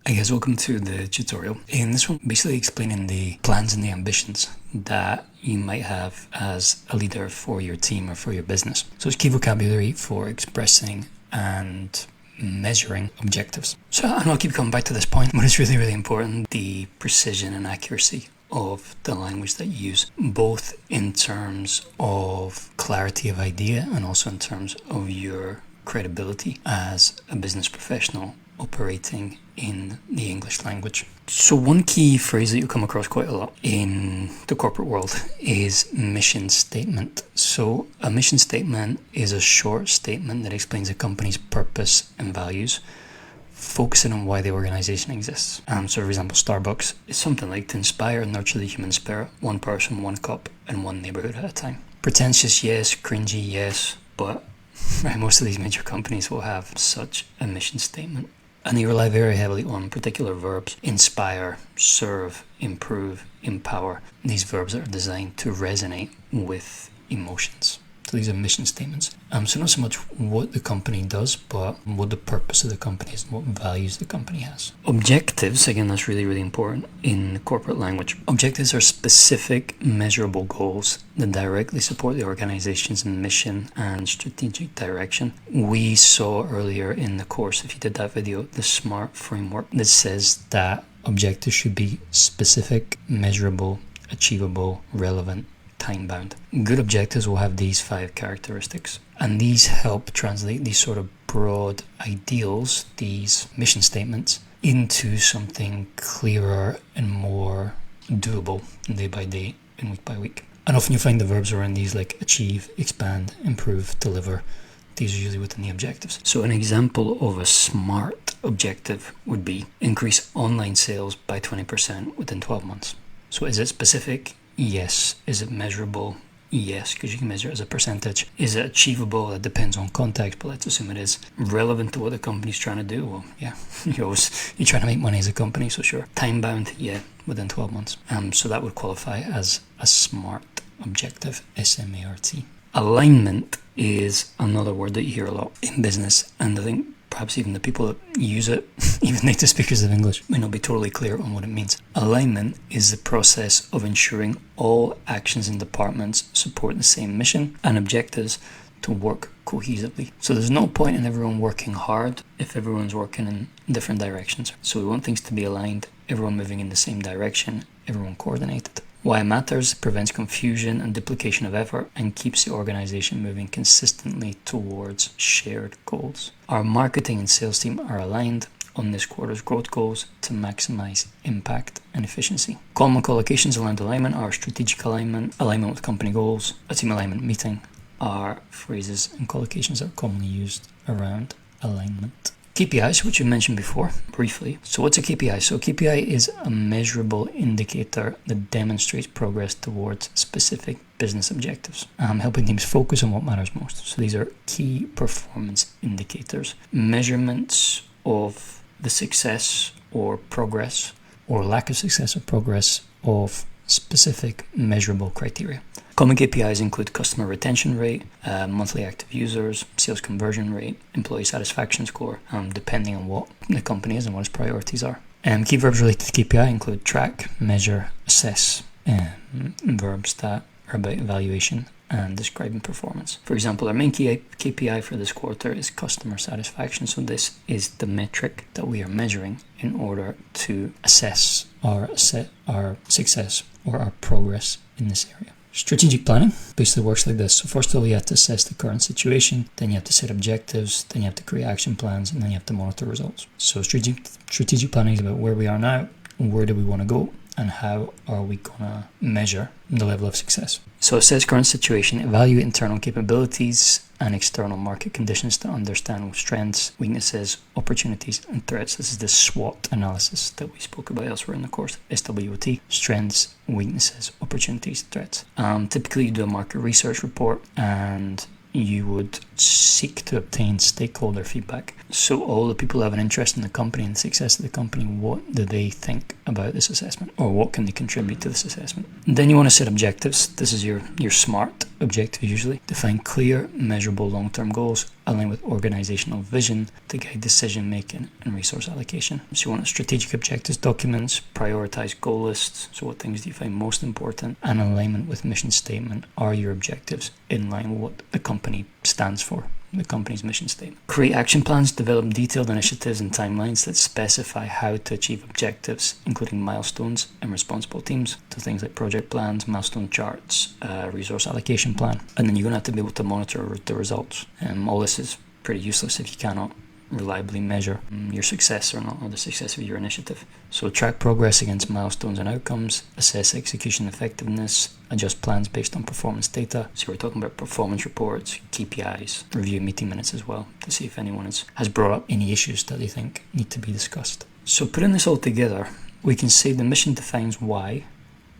Hi guys, welcome to the tutorial. In this one, basically explaining the plans and the ambitions that you might have as a leader for your team or for your business. So it's key vocabulary for expressing and measuring objectives. So I know I keep coming back to this point, but it's really important, the precision and accuracy of the language that you use, both in terms of clarity of idea and also in terms of your credibility as a business professional operating in the English language. So one key phrase that you come across quite a lot in the corporate world is mission statement. So a mission statement is a short statement that explains a company's purpose and values, focusing on why the organization exists. So for example, Starbucks is something like to inspire and nurture the human spirit, one person, one cup, and one neighborhood at a time. Pretentious, yes. Cringy, yes. But most of these major companies will have such a mission statement. And they rely very heavily on particular verbs: inspire, serve, improve, empower. These verbs are designed to resonate with emotions. So these are mission statements. So not so much what the company does, but what the purpose of the company is and what values the company has. Objectives, again, that's really important in corporate language. Objectives are specific, measurable goals that directly support the organization's mission and strategic direction. We saw earlier in the course, if you did that video, the SMART framework that says that objectives should be specific, measurable, achievable, relevant, time-bound. Good objectives will have these 5 characteristics, and these help translate these sort of broad ideals, these mission statements, into something clearer and more doable day by day and week by week. And often you find the verbs around these like achieve, expand, improve, deliver. These are usually within the objectives. So an example of a SMART objective would be increase online sales by 20% within 12 months. So is it specific? Yes. Is it measurable? Yes, because you can measure it as a percentage. Is it achievable? That depends on context, but let's assume it is. Relevant to what the company's trying to do? Well, yeah, you're trying to make money as a company, so sure. Time bound? Yeah, within 12 months. So that would qualify as a SMART objective, S-M-A-R-T. Alignment is another word that you hear a lot in business, and I think perhaps even the people that use it, even native speakers of English, may not be totally clear on what it means. Alignment is the process of ensuring all actions and departments support the same mission and objectives to work cohesively. So there's no point in everyone working hard if everyone's working in different directions. So we want things to be aligned, everyone moving in the same direction, everyone coordinated. Why it matters: prevents confusion and duplication of effort and keeps the organization moving consistently towards shared goals. Our marketing and sales team are aligned on this quarter's growth goals to maximize impact and efficiency. Common collocations around alignment are strategic alignment, alignment with company goals, a team alignment meeting are phrases and collocations that are commonly used around alignment. KPIs, which you mentioned before briefly. So what's a KPI? So a KPI is a measurable indicator that demonstrates progress towards specific business objectives, helping teams focus on what matters most. So these are key performance indicators, measurements of the success or progress or lack of success or progress of specific measurable criteria. Common KPIs include customer retention rate, monthly active users, sales conversion rate, employee satisfaction score, depending on what the company is and what its priorities are. Key verbs related to KPI include track, measure, assess, verbs that are about evaluation and describing performance. For example, our main KPI for this quarter is customer satisfaction. So this is the metric that we are measuring in order to assess our success or our progress in this area. Strategic planning basically works like this. So first of all, you have to assess the current situation, then you have to set objectives, then you have to create action plans, and then you have to monitor results. So strategic planning is about where we are now, where do we want to go, and how are we going to measure the level of success. So assess current situation, evaluate internal capabilities and external market conditions to understand strengths, weaknesses, opportunities, and threats. This is the SWOT analysis that we spoke about elsewhere in the course, SWOT, strengths, weaknesses, opportunities, threats. Typically you do a market research report and you would seek to obtain stakeholder feedback. So all the people who have an interest in the company and the success of the company, what do they think about this assessment, or what can they contribute to this assessment? And then you want to set objectives. This is your SMART objective usually. Define clear, measurable long-term goals, align with organizational vision to guide decision making and resource allocation. So you want strategic objectives documents, prioritize goal lists. So what things do you find most important? And alignment with mission statement. Are your objectives in line with what the company stands for? The company's mission statement. Create action plans, develop detailed initiatives and timelines that specify how to achieve objectives, including milestones and responsible teams. So things like project plans, milestone charts, resource allocation plan. And then you're going to have to be able to monitor the results. All this is pretty useless if you cannot reliably measure your success or not, or the success of your initiative. So track progress against milestones and outcomes, assess execution effectiveness, adjust plans based on performance data. So we're talking about performance reports, KPIs, review meeting minutes as well to see if anyone has brought up any issues that they think need to be discussed. So putting this all together, we can say the mission defines why,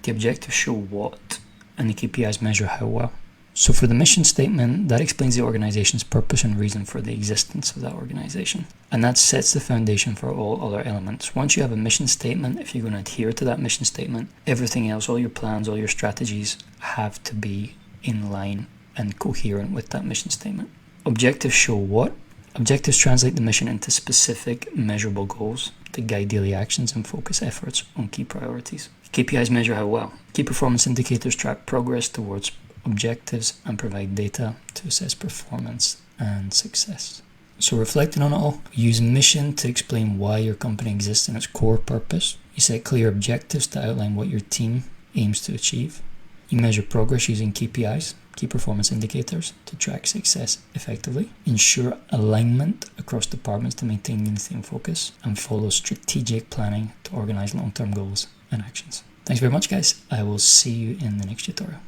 the objectives show what, and the KPIs measure how well. So for the mission statement, that explains the organization's purpose and reason for the existence of that organization. And that sets the foundation for all other elements. Once you have a mission statement, if you're going to adhere to that mission statement, everything else, all your plans, all your strategies have to be in line and coherent with that mission statement. Objectives show what? Objectives translate the mission into specific, measurable goals to guide daily actions and focus efforts on key priorities. KPIs measure how well. Key performance indicators track progress towards objectives and provide data to assess performance and success. So reflecting on it all, use mission to explain why your company exists and its core purpose. You set clear objectives to outline what your team aims to achieve. You measure progress using KPIs, key performance indicators, to track success effectively. Ensure alignment across departments to maintain unity and focus, and follow strategic planning to organize long-term goals and actions. Thanks very much, guys. I will see you in the next tutorial.